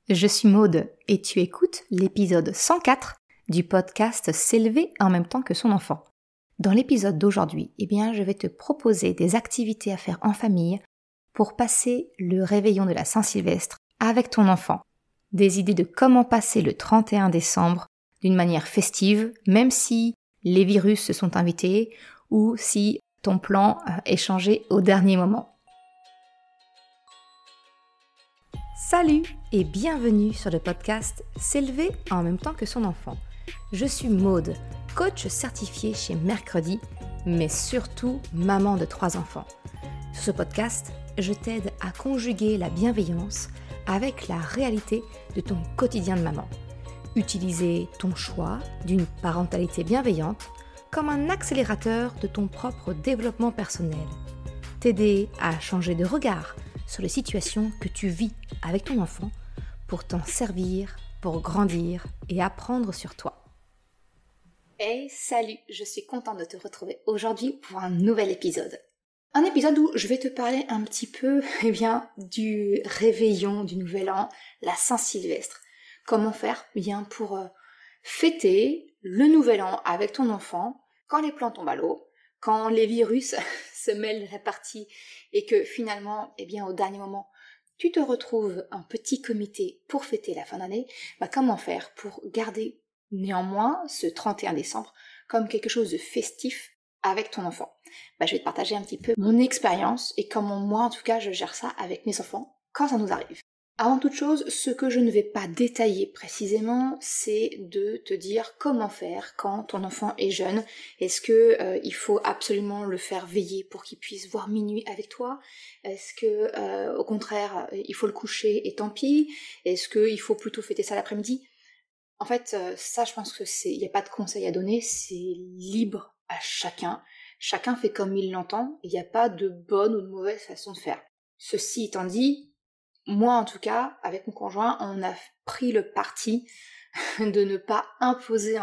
Je suis Maude et tu écoutes l'épisode 104 du podcast S'élever en même temps que son enfant. Dans l'épisode d'aujourd'hui, je vais te proposer des activités à faire en famille pour passer le réveillon de la Saint-Sylvestre avec ton enfant. Des idées de comment passer le 31 décembre d'une manière festive, même si les virus se sont invités ou si ton plan est changé au dernier moment. Salut et bienvenue sur le podcast S'élever en même temps que son enfant. Je suis Maude, coach certifié chez Mercredi, mais surtout maman de 3 enfants. Sur ce podcast, je t'aide à conjuguer la bienveillance avec la réalité de ton quotidien de maman. Utiliser ton choix d'une parentalité bienveillante comme un accélérateur de ton propre développement personnel. T'aider à changer de regard sur les situations que tu vis avec ton enfant pour t'en servir, pour grandir et apprendre sur toi. Hey, salut, je suis contente de te retrouver aujourd'hui pour un nouvel épisode. Un épisode où je vais te parler un petit peu du réveillon du Nouvel An, la Saint-Sylvestre. Comment faire pour fêter le Nouvel An avec ton enfant quand les plans tombent à l'eau, quand les virus se mêlent de la partie et que finalement, au dernier moment, tu te retrouves un petit comité pour fêter la fin d'année, comment faire pour garder néanmoins ce 31 décembre comme quelque chose de festif avec ton enfant. Je vais te partager un petit peu mon expérience et comment moi, en tout cas, je gère ça avec mes enfants quand ça nous arrive. Avant toute chose, ce que je ne vais pas détailler précisément, c'est de te dire comment faire quand ton enfant est jeune. Est-ce que il faut absolument le faire veiller pour qu'il puisse voir minuit avec toi? Est-ce que au contraire, il faut le coucher et tant pis? Est-ce qu'il faut plutôt fêter ça l'après-midi? En fait, ça, je pense que il n'y a pas de conseil à donner, c'est libre à chacun. Chacun fait comme il l'entend, il n'y a pas de bonne ou de mauvaise façon de faire. Ceci étant dit, moi, en tout cas, avec mon conjoint, on a pris le parti de ne pas imposer,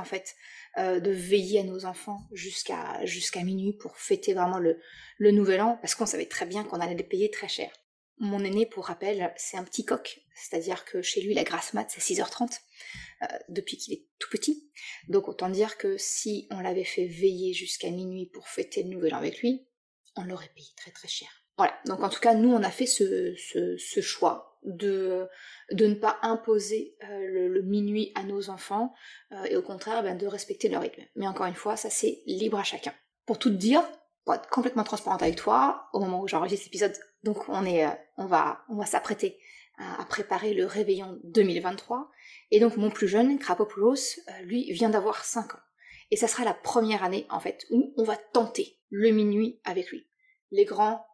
de veiller à nos enfants jusqu'à minuit pour fêter vraiment le Nouvel An, parce qu'on savait très bien qu'on allait les payer très cher. Mon aîné, pour rappel, c'est un petit coq, c'est-à-dire que chez lui, la grasse mat, c'est 6h30, depuis qu'il est tout petit. Donc autant dire que si on l'avait fait veiller jusqu'à minuit pour fêter le Nouvel An avec lui, on l'aurait payé très très cher. Voilà, donc en tout cas, nous, on a fait ce choix de ne pas imposer le minuit à nos enfants, et au contraire, de respecter leur rythme. Mais encore une fois, ça c'est libre à chacun. Pour tout te dire, pour être complètement transparente avec toi, au moment où j'enregistre l'épisode, donc on va s'apprêter à préparer le réveillon 2023, et donc mon plus jeune, Krapopoulos, lui, vient d'avoir 5 ans. Et ça sera la première année, en fait, où on va tenter le minuit avec lui. Les grands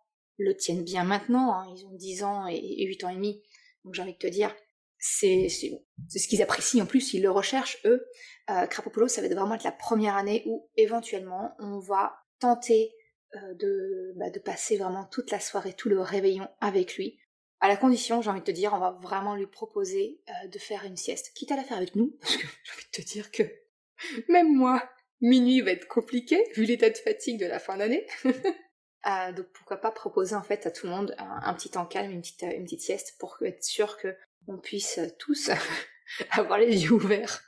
le tiennent bien maintenant, ils ont 10 ans et 8 ans et demi, donc j'ai envie de te dire, c'est ce qu'ils apprécient, en plus ils le recherchent eux. Krapopoulos, ça va vraiment être la première année où éventuellement on va tenter de passer vraiment toute la soirée, tout le réveillon avec lui, à la condition, j'ai envie de te dire, on va vraiment lui proposer de faire une sieste, quitte à la faire avec nous, parce que j'ai envie de te dire que même moi, minuit va être compliqué, vu l'état de fatigue de la fin d'année. Donc pourquoi pas proposer en fait à tout le monde un petit temps calme, une petite sieste pour être sûr que on puisse tous avoir les yeux ouverts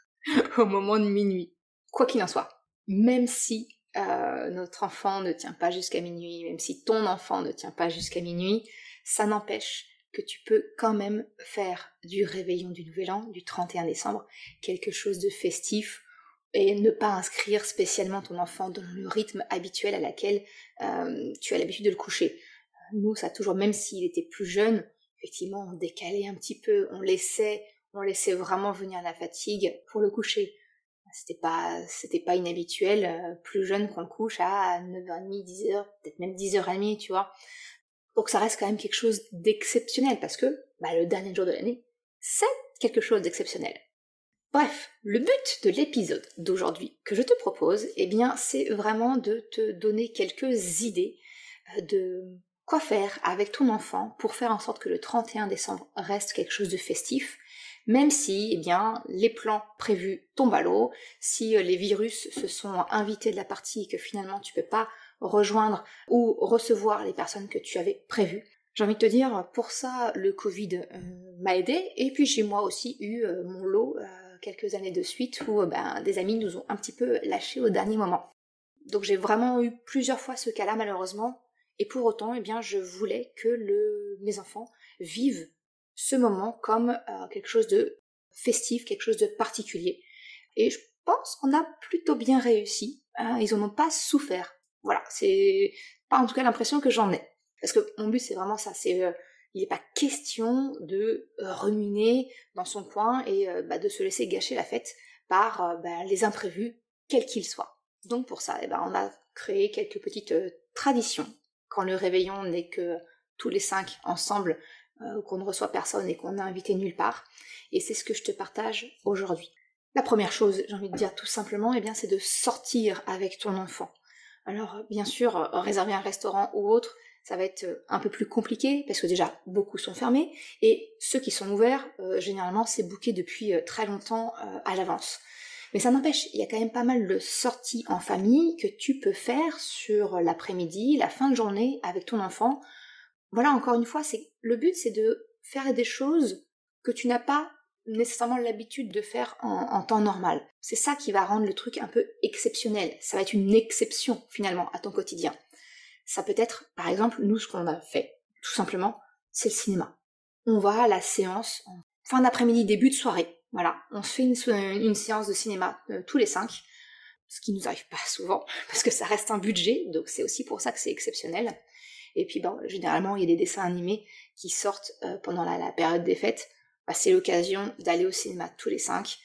au moment de minuit. Quoi qu'il en soit, même si notre enfant ne tient pas jusqu'à minuit, même si ton enfant ne tient pas jusqu'à minuit, ça n'empêche que tu peux quand même faire du réveillon du Nouvel An, du 31 décembre, quelque chose de festif, et ne pas inscrire spécialement ton enfant dans le rythme habituel à laquelle tu as l'habitude de le coucher. Nous, ça a toujours, même s'il était plus jeune, effectivement, on décalait un petit peu, on laissait vraiment venir la fatigue pour le coucher. C'était pas inhabituel, plus jeune qu'on le couche à 9h30, 10h, peut-être même 10h30, tu vois. Donc ça reste quand même quelque chose d'exceptionnel, parce que le dernier jour de l'année, c'est quelque chose d'exceptionnel. Bref, le but de l'épisode d'aujourd'hui que je te propose, c'est vraiment de te donner quelques idées de quoi faire avec ton enfant pour faire en sorte que le 31 décembre reste quelque chose de festif, même si les plans prévus tombent à l'eau, si les virus se sont invités de la partie et que finalement tu peux pas rejoindre ou recevoir les personnes que tu avais prévues. J'ai envie de te dire, pour ça, le Covid m'a aidée, et puis j'ai moi aussi eu mon lot quelques années de suite où des amis nous ont un petit peu lâchés au dernier moment. Donc j'ai vraiment eu plusieurs fois ce cas-là malheureusement, et pour autant, je voulais que mes enfants vivent ce moment comme quelque chose de festif, quelque chose de particulier. Et je pense qu'on a plutôt bien réussi, ils en ont pas souffert. Voilà, c'est pas en tout cas l'impression que j'en ai. Parce que mon but c'est vraiment ça, il n'est pas question de ruminer dans son coin et de se laisser gâcher la fête par les imprévus, quels qu'ils soient. Donc pour ça, on a créé quelques petites traditions. Quand le réveillon n'est que tous les 5 ensemble, qu'on ne reçoit personne et qu'on n'a invité nulle part. Et c'est ce que je te partage aujourd'hui. La première chose, j'ai envie de dire tout simplement, c'est de sortir avec ton enfant. Alors bien sûr, réserver un restaurant ou autre, ça va être un peu plus compliqué, parce que déjà, beaucoup sont fermés, et ceux qui sont ouverts, généralement, c'est booké depuis très longtemps à l'avance. Mais ça n'empêche, il y a quand même pas mal de sorties en famille que tu peux faire sur l'après-midi, la fin de journée, avec ton enfant. Voilà, encore une fois, le but, c'est de faire des choses que tu n'as pas nécessairement l'habitude de faire en temps normal. C'est ça qui va rendre le truc un peu exceptionnel. Ça va être une exception, finalement, à ton quotidien. Ça peut être, par exemple, nous, ce qu'on a fait, tout simplement, c'est le cinéma. On va à la séance en fin d'après-midi, début de soirée. Voilà, on se fait une séance de cinéma tous les 5, ce qui nous arrive pas souvent, parce que ça reste un budget, donc c'est aussi pour ça que c'est exceptionnel. Et puis généralement, il y a des dessins animés qui sortent pendant la période des fêtes. C'est l'occasion d'aller au cinéma tous les 5.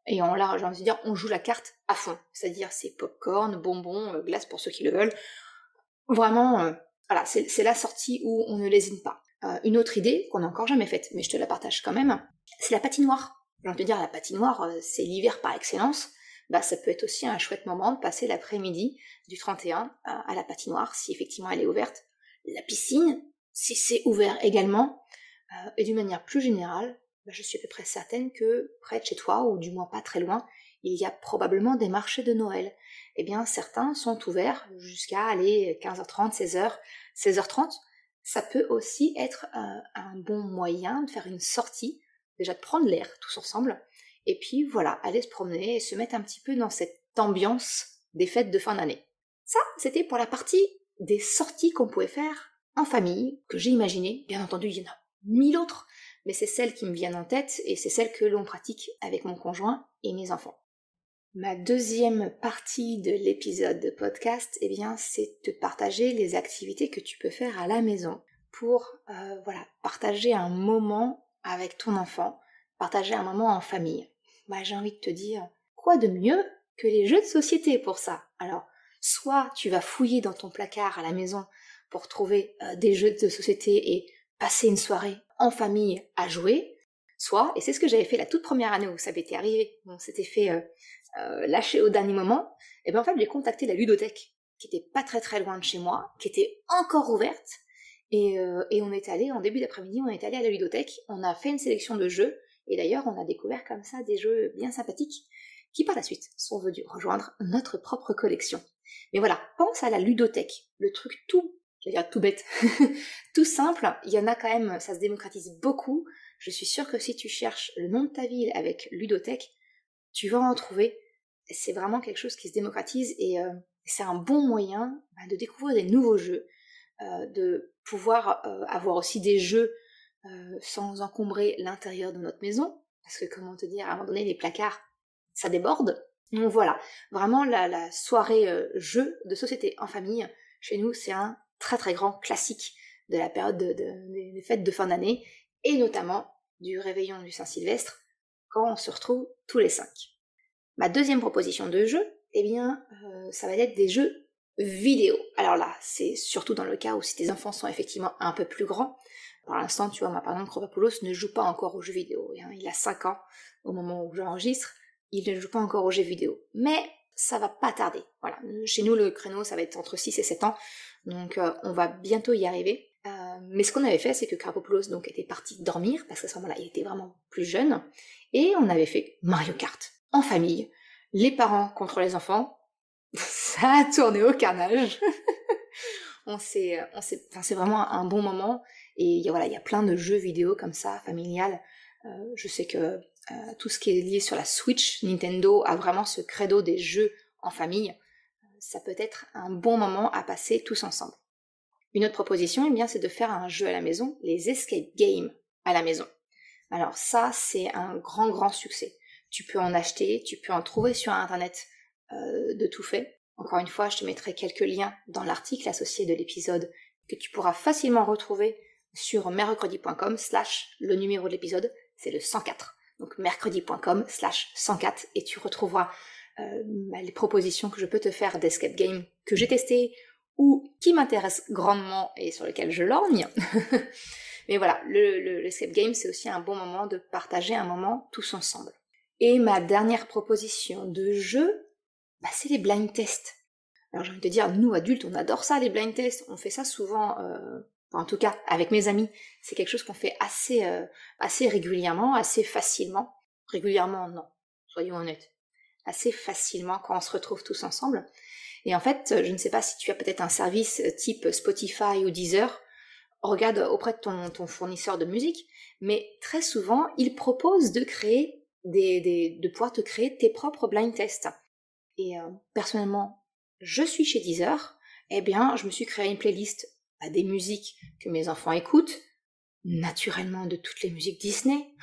Et j'ai envie de dire, on joue la carte à fond. C'est-à-dire, c'est popcorn, bonbons, glace pour ceux qui le veulent. Vraiment, voilà, c'est la sortie où on ne lésine pas. Une autre idée qu'on n'a encore jamais faite, mais je te la partage quand même, c'est la patinoire. J'ai envie de dire, la patinoire, c'est l'hiver par excellence. Ça peut être aussi un chouette moment de passer l'après-midi du 31 à la patinoire, si effectivement elle est ouverte. La piscine, si c'est ouvert également. Et d'une manière plus générale, je suis à peu près certaine que près de chez toi, ou du moins pas très loin, il y a probablement des marchés de Noël. Certains sont ouverts jusqu'à 15h30, 16h, 16h30. Ça peut aussi être un bon moyen de faire une sortie, déjà de prendre l'air tous ensemble, et puis voilà, aller se promener et se mettre un petit peu dans cette ambiance des fêtes de fin d'année. Ça, c'était pour la partie des sorties qu'on pouvait faire en famille, que j'ai imaginé. Bien entendu, il y en a 1000 autres, mais c'est celles qui me viennent en tête et c'est celles que l'on pratique avec mon conjoint et mes enfants. Ma deuxième partie de l'épisode de podcast, c'est de partager les activités que tu peux faire à la maison pour partager un moment avec ton enfant, partager un moment en famille. J'ai envie de te dire, quoi de mieux que les jeux de société pour ça? Alors, soit tu vas fouiller dans ton placard à la maison pour trouver des jeux de société et passer une soirée en famille à jouer, soit, et c'est ce que j'avais fait la toute première année où ça m'était arrivé, on s'était fait lâcher au dernier moment, j'ai contacté la ludothèque, qui était pas très très loin de chez moi, qui était encore ouverte, et on est allé, en début d'après-midi, on est allé à la ludothèque, on a fait une sélection de jeux, et d'ailleurs on a découvert comme ça des jeux bien sympathiques, qui par la suite sont venus rejoindre notre propre collection. Mais voilà, pense à la ludothèque, le truc tout bête, tout simple, il y en a quand même, ça se démocratise beaucoup. Je suis sûre que si tu cherches le nom de ta ville avec ludothèque, tu vas en trouver. C'est vraiment quelque chose qui se démocratise et c'est un bon moyen de découvrir des nouveaux jeux, de pouvoir avoir aussi des jeux sans encombrer l'intérieur de notre maison, parce que comment te dire, à un moment donné les placards, ça déborde. Donc voilà, vraiment la soirée jeu de société en famille, chez nous c'est un très très grand classique de la période des fêtes de fin d'année, et notamment du réveillon du Saint-Sylvestre, quand on se retrouve tous les 5. Ma deuxième proposition de jeu, ça va être des jeux vidéo. Alors là, c'est surtout dans le cas où si tes enfants sont effectivement un peu plus grands. Pour l'instant, tu vois, ma par exemple, Kropapoulos ne joue pas encore aux jeux vidéo. Il a 5 ans au moment où j'enregistre, il ne joue pas encore aux jeux vidéo. Mais ça va pas tarder. Voilà, chez nous, le créneau, ça va être entre 6 et 7 ans. Donc on va bientôt y arriver. Mais ce qu'on avait fait, c'est que Kropapoulos donc était parti dormir, parce qu'à ce moment-là, il était vraiment plus jeune, et on avait fait Mario Kart en famille, les parents contre les enfants. Ça a tourné au carnage. C'est vraiment un bon moment, Et il y a plein de jeux vidéo comme ça, familial. Je sais que tout ce qui est lié sur la Switch, Nintendo a vraiment ce credo des jeux en famille. Ça peut être un bon moment à passer tous ensemble. Une autre proposition, c'est de faire un jeu à la maison, les escape games à la maison. Alors ça, c'est un grand succès. Tu peux en acheter, tu peux en trouver sur internet de tout fait. Encore une fois, je te mettrai quelques liens dans l'article associé de l'épisode que tu pourras facilement retrouver sur mercredi.com/ le numéro de l'épisode, c'est le 104. Donc mercredi.com/104 et tu retrouveras les propositions que je peux te faire d'escape game que j'ai testé ou qui m'intéressent grandement et sur lesquelles je lorgne. Mais voilà, l'escape game, c'est aussi un bon moment de partager un moment tous ensemble. Et ma dernière proposition de jeu, c'est les blind tests. Alors j'ai envie de te dire, nous adultes, on adore ça, les blind tests. On fait ça souvent, en tout cas avec mes amis. C'est quelque chose qu'on fait assez régulièrement, assez facilement. Régulièrement, non, soyons honnêtes. Assez facilement quand on se retrouve tous ensemble. Et en fait, je ne sais pas si tu as peut-être un service type Spotify ou Deezer, regarde auprès de ton fournisseur de musique, mais très souvent, il propose de créer de pouvoir te créer tes propres blind tests. Et personnellement, je suis chez Deezer, je me suis créé une playlist des musiques que mes enfants écoutent, naturellement de toutes les musiques Disney,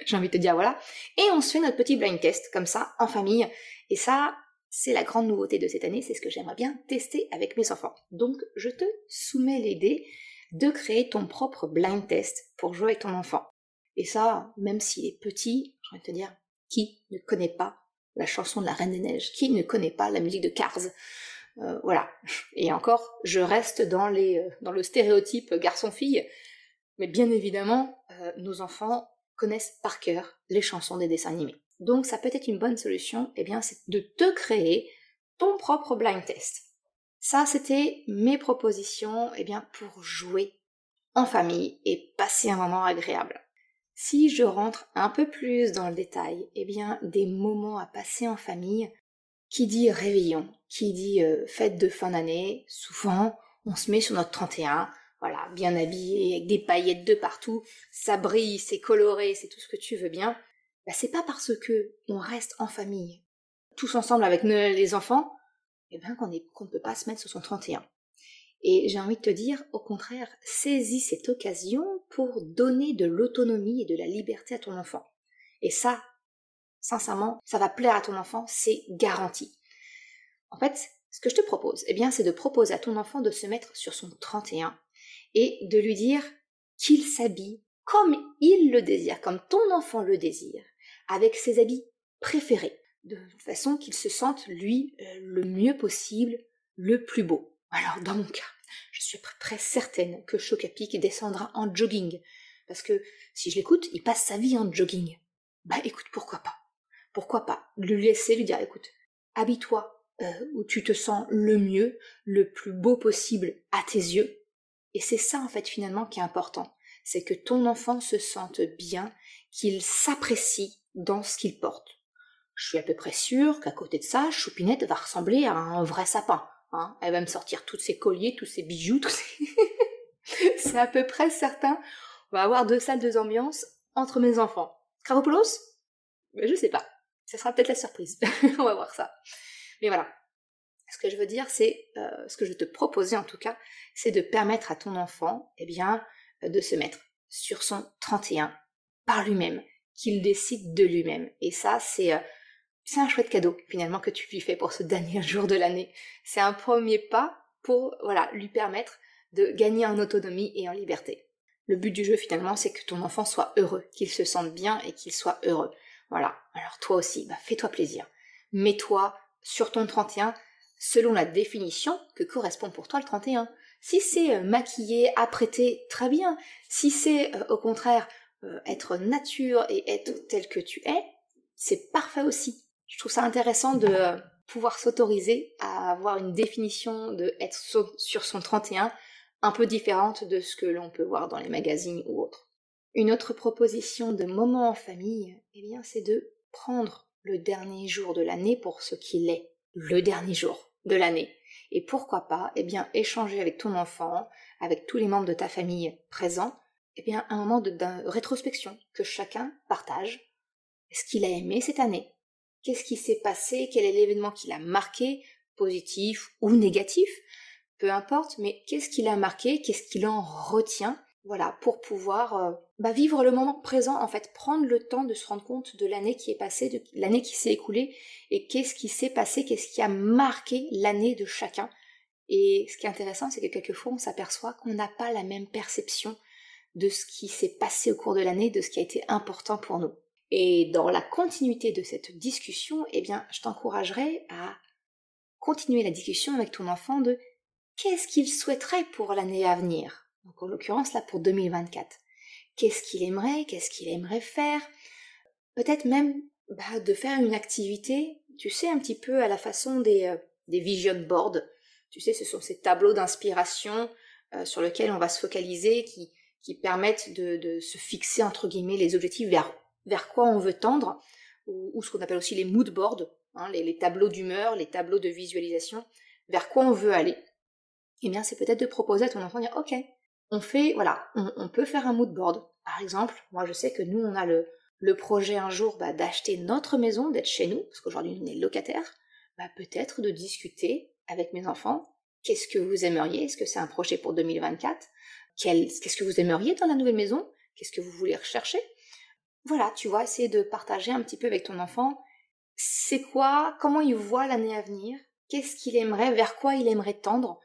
j'ai envie de te dire voilà, et on se fait notre petit blind test, comme ça, en famille, et ça, c'est la grande nouveauté de cette année, c'est ce que j'aimerais bien tester avec mes enfants. Donc, je te soumets l'idée de créer ton propre blind test pour jouer avec ton enfant. Et ça, même s'il est petit, j'ai envie de te dire, qui ne connaît pas la chanson de la Reine des Neiges? Qui ne connaît pas la musique de Cars? Voilà. Et encore, je reste dans le stéréotype garçon-fille, mais bien évidemment, nos enfants connaissent par cœur les chansons des dessins animés. Donc ça peut être une bonne solution, c'est de te créer ton propre blind test. Ça, c'était mes propositions pour jouer en famille et passer un moment agréable. Si je rentre un peu plus dans le détail, des moments à passer en famille, qui dit réveillon, qui dit fête de fin d'année, souvent on se met sur notre 31, voilà, bien habillé, avec des paillettes de partout, ça brille, c'est coloré, c'est tout ce que tu veux bien. C'est pas parce que on reste en famille, tous ensemble avec les enfants, qu'on ne peut pas se mettre sur son 31. Et j'ai envie de te dire, au contraire, saisis cette occasion pour donner de l'autonomie et de la liberté à ton enfant. Et ça, sincèrement, ça va plaire à ton enfant, c'est garanti. En fait, ce que je te propose, c'est de proposer à ton enfant de se mettre sur son 31 et de lui dire qu'il s'habille comme il le désire, comme ton enfant le désire, avec ses habits préférés, de façon qu'il se sente, lui, le mieux possible, le plus beau. Alors, dans mon cas, je suis à peu près certaine que Chocapic descendra en jogging, parce que si je l'écoute, il passe sa vie en jogging. Écoute, pourquoi pas? Pourquoi pas lui laisser, lui dire, écoute, habille-toi où tu te sens le mieux, le plus beau possible à tes yeux. Et c'est ça, en fait, finalement, qui est important. C'est que ton enfant se sente bien, qu'il s'apprécie dans ce qu'il porte. Je suis à peu près sûre qu'à côté de ça, Choupinette va ressembler à un vrai sapin. Hein. Elle va me sortir tous ses colliers, tous ses bijoux, c'est à peu près certain. On va avoir 2 salles, 2 ambiances entre mes enfants. Kravopoulos? Je sais pas. Ça sera peut-être la surprise. On va voir ça. Mais voilà. Ce que je veux dire, c'est, ce que je te proposais en tout cas, c'est de permettre à ton enfant, de se mettre sur son 31 par lui-même, qu'il décide de lui-même. Et ça, c'est un chouette cadeau finalement que tu lui fais pour ce dernier jour de l'année. C'est un premier pas pour lui permettre de gagner en autonomie et en liberté. Le but du jeu finalement, c'est que ton enfant soit heureux, qu'il se sente bien et qu'il soit heureux. Voilà. Alors toi aussi, fais-toi plaisir. Mets-toi sur ton 31 selon la définition que correspond pour toi le 31. Si c'est maquillé, apprêté, très bien. Si c'est au contraire être nature et être tel que tu es, c'est parfait aussi. Je trouve ça intéressant de pouvoir s'autoriser à avoir une définition de être sur son 31 un peu différente de ce que l'on peut voir dans les magazines ou autres. Une autre proposition de moment en famille, c'est de prendre le dernier jour de l'année pour ce qu'il est, le dernier jour de l'année. Et pourquoi pas, échanger avec ton enfant, avec tous les membres de ta famille présents, un moment de rétrospection, que chacun partage ce qu'il a aimé cette année. Qu'est-ce qui s'est passé? Quel est l'événement qui l'a marqué, positif ou négatif? Peu importe, mais qu'est-ce qui l'a marqué? Qu'est-ce qu'il en retient? Voilà, pour pouvoir vivre le moment présent, en fait, prendre le temps de se rendre compte de l'année qui est passée, de l'année qui s'est écoulée, et qu'est-ce qui s'est passé, qu'est-ce qui a marqué l'année de chacun. Et ce qui est intéressant, c'est que quelquefois, on s'aperçoit qu'on n'a pas la même perception de ce qui s'est passé au cours de l'année, de ce qui a été important pour nous. Et dans la continuité de cette discussion, je t'encouragerais à continuer la discussion avec ton enfant de qu'est-ce qu'il souhaiterait pour l'année à venir. Donc en l'occurrence là pour 2024. Qu'est-ce qu'il aimerait faire? Peut-être même de faire une activité, tu sais, un petit peu à la façon des vision boards. Tu sais, ce sont ces tableaux d'inspiration sur lesquels on va se focaliser, qui permettent de se fixer entre guillemets les objectifs vers quoi on veut tendre, ou ce qu'on appelle aussi les mood boards, les tableaux d'humeur, les tableaux de visualisation, vers quoi on veut aller. C'est peut-être de proposer à ton enfant de dire ok, on peut faire un mood board. Par exemple, moi je sais que nous on a le projet un jour d'acheter notre maison, d'être chez nous, parce qu'aujourd'hui on est locataire, peut-être de discuter avec mes enfants, qu'est-ce que vous aimeriez, est-ce que c'est un projet pour 2024, qu'est-ce que vous aimeriez dans la nouvelle maison, qu'est-ce que vous voulez rechercher. Voilà, tu vois, essayer de partager un petit peu avec ton enfant, c'est quoi, comment il voit l'année à venir, qu'est-ce qu'il aimerait, vers quoi il aimerait tendre,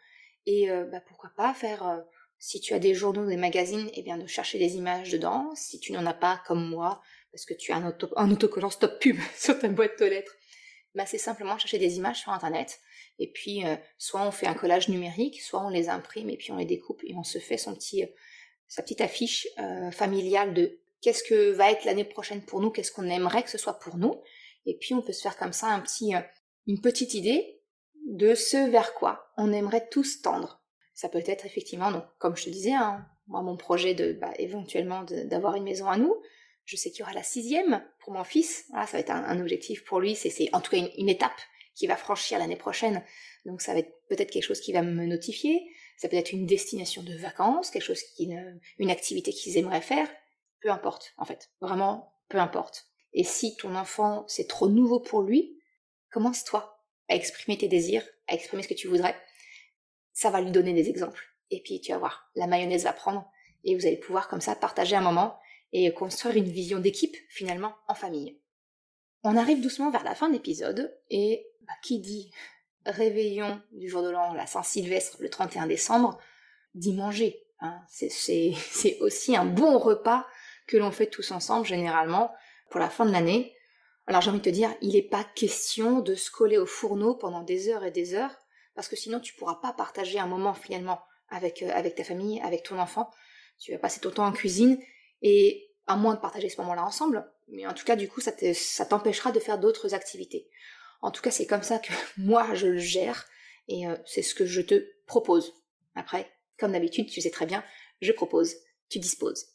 et pourquoi pas faire, si tu as des journaux, des magazines, de chercher des images dedans, si tu n'en as pas comme moi, parce que tu as un autocollant stop pub sur ta boîte aux lettres, c'est simplement chercher des images sur internet, et puis soit on fait un collage numérique, soit on les imprime, et puis on les découpe, et on se fait sa petite affiche familiale de qu'est-ce que va être l'année prochaine pour nous, qu'est-ce qu'on aimerait que ce soit pour nous, et puis on peut se faire comme ça une petite idée de ce vers quoi on aimerait tous tendre. Ça peut être effectivement, donc, comme je te disais, moi mon projet éventuellement d'avoir une maison à nous, je sais qu'il y aura la 6e pour mon fils, voilà, ça va être un objectif pour lui, c'est en tout cas une étape qu'il va franchir l'année prochaine, donc ça va être peut-être quelque chose qui va me notifier, ça peut être une destination de vacances, quelque chose une activité qu'ils aimeraient faire, peu importe en fait, vraiment peu importe. Et si ton enfant c'est trop nouveau pour lui, commence toi à exprimer tes désirs, à exprimer ce que tu voudrais, ça va lui donner des exemples, et puis tu vas voir, la mayonnaise va prendre, et vous allez pouvoir comme ça partager un moment, et construire une vision d'équipe finalement en famille. On arrive doucement vers la fin de l'épisode, et qui dit réveillon du jour de l'an, la Saint-Sylvestre, le 31 décembre, dit manger. C'est aussi un bon repas que l'on fait tous ensemble généralement pour la fin de l'année. Alors j'ai envie de te dire, il n'est pas question de se coller au fourneau pendant des heures et des heures, parce que sinon tu pourras pas partager un moment finalement avec ta famille, avec ton enfant. Tu vas passer ton temps en cuisine, et à moins de partager ce moment-là ensemble, mais en tout cas du coup ça t'empêchera de faire d'autres activités. En tout cas c'est comme ça que moi je le gère, et c'est ce que je te propose. Après, comme d'habitude, tu sais très bien, je propose, tu disposes.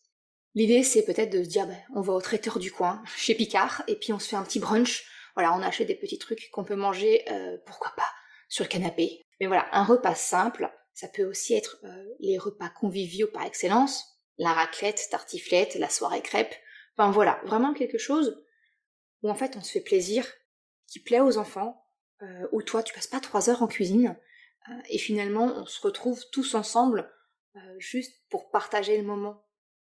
L'idée c'est peut-être de se dire on va au traiteur du coin, chez Picard, et puis on se fait un petit brunch, voilà, on achète des petits trucs qu'on peut manger, pourquoi pas, sur le canapé. Mais voilà, un repas simple, ça peut aussi être les repas conviviaux par excellence, la raclette, tartiflette, la soirée crêpe, enfin voilà, vraiment quelque chose où en fait on se fait plaisir, qui plaît aux enfants, où toi tu passes pas 3 heures en cuisine, et finalement on se retrouve tous ensemble juste pour partager le moment.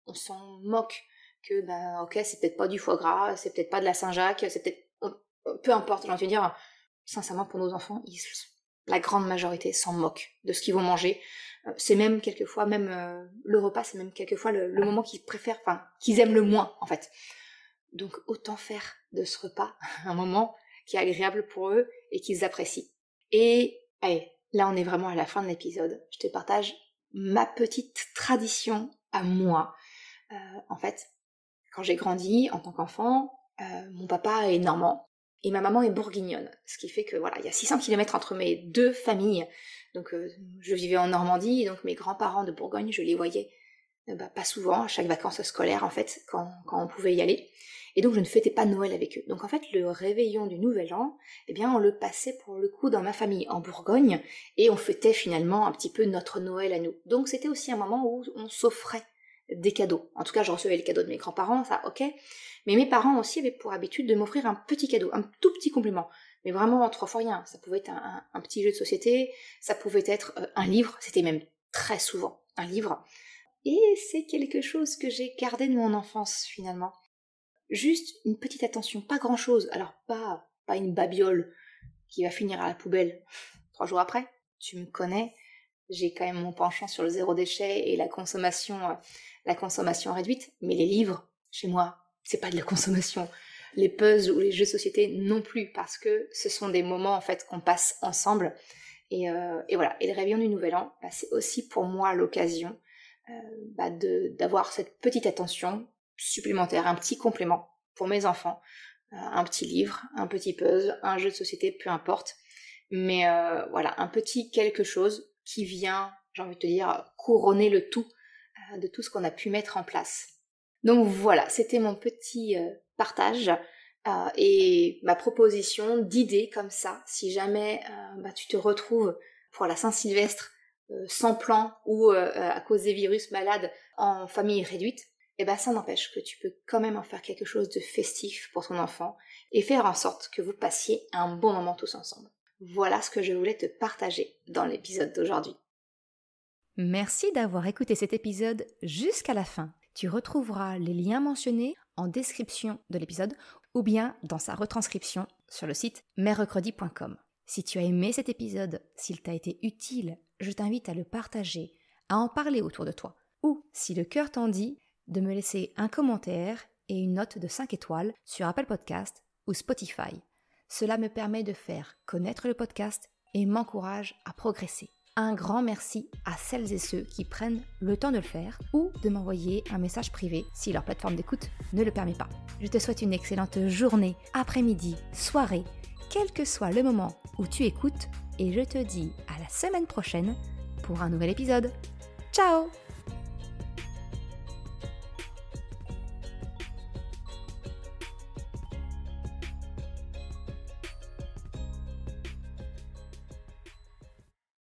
On s'en moque que ok c'est peut-être pas du foie gras, c'est peut-être pas de la Saint-Jacques, c'est peut-être peu importe, j'ai envie de dire sincèrement pour nos enfants, la grande majorité s'en moque de ce qu'ils vont manger. C'est même quelquefois, le repas, c'est même quelquefois le moment qu'ils préfèrent, enfin qu'ils aiment le moins en fait. Donc autant faire de ce repas un moment qui est agréable pour eux et qu'ils apprécient. Et allez, là on est vraiment à la fin de l'épisode. Je te partage ma petite tradition à moi. En fait, quand j'ai grandi en tant qu'enfant, mon papa est normand et ma maman est bourguignonne. Ce qui fait que voilà, il y a 600 km entre mes deux familles. Donc je vivais en Normandie, et donc mes grands-parents de Bourgogne, je les voyais pas souvent, à chaque vacances scolaires en fait, quand on pouvait y aller. Et donc je ne fêtais pas Noël avec eux. Donc en fait le réveillon du Nouvel An, eh bien on le passait pour le coup dans ma famille en Bourgogne, et on fêtait finalement un petit peu notre Noël à nous. Donc c'était aussi un moment où on s'offrait des cadeaux. En tout cas je recevais les cadeaux de mes grands-parents, ça ok, mais mes parents aussi avaient pour habitude de m'offrir un petit cadeau, un tout petit compliment. Mais vraiment 3 fois rien, ça pouvait être un petit jeu de société, ça pouvait être un livre, c'était même très souvent un livre. Et c'est quelque chose que j'ai gardé de mon enfance finalement. Juste une petite attention, pas grand chose, alors pas une babiole qui va finir à la poubelle 3 jours après. Tu me connais, j'ai quand même mon penchant sur le zéro déchet et la consommation réduite, mais les livres, chez moi, c'est pas de la consommation. Les puzzles ou les jeux de société non plus, parce que ce sont des moments en fait qu'on passe ensemble. Et voilà. Et le réveillon du Nouvel An, c'est aussi pour moi l'occasion d'avoir cette petite attention supplémentaire, un petit complément pour mes enfants, un petit livre, un petit puzzle, un jeu de société, peu importe. Mais voilà, un petit quelque chose qui vient, j'ai envie de te dire, couronner le tout de tout ce qu'on a pu mettre en place. Donc voilà, c'était mon petit partage et ma proposition d'idées comme ça, si jamais tu te retrouves pour la Saint-Sylvestre sans plan ou à cause des virus malades en famille réduite, et ça n'empêche que tu peux quand même en faire quelque chose de festif pour ton enfant et faire en sorte que vous passiez un bon moment tous ensemble. Voilà ce que je voulais te partager dans l'épisode d'aujourd'hui. Merci d'avoir écouté cet épisode jusqu'à la fin. Tu retrouveras les liens mentionnés en description de l'épisode ou bien dans sa retranscription sur le site merrecredi.com. Si tu as aimé cet épisode, s'il t'a été utile, je t'invite à le partager, à en parler autour de toi. Ou, si le cœur t'en dit, de me laisser un commentaire et une note de 5 étoiles sur Apple Podcast ou Spotify. Cela me permet de faire connaître le podcast et m'encourage à progresser. Un grand merci à celles et ceux qui prennent le temps de le faire ou de m'envoyer un message privé si leur plateforme d'écoute ne le permet pas. Je te souhaite une excellente journée, après-midi, soirée, quel que soit le moment où tu écoutes, et je te dis à la semaine prochaine pour un nouvel épisode. Ciao!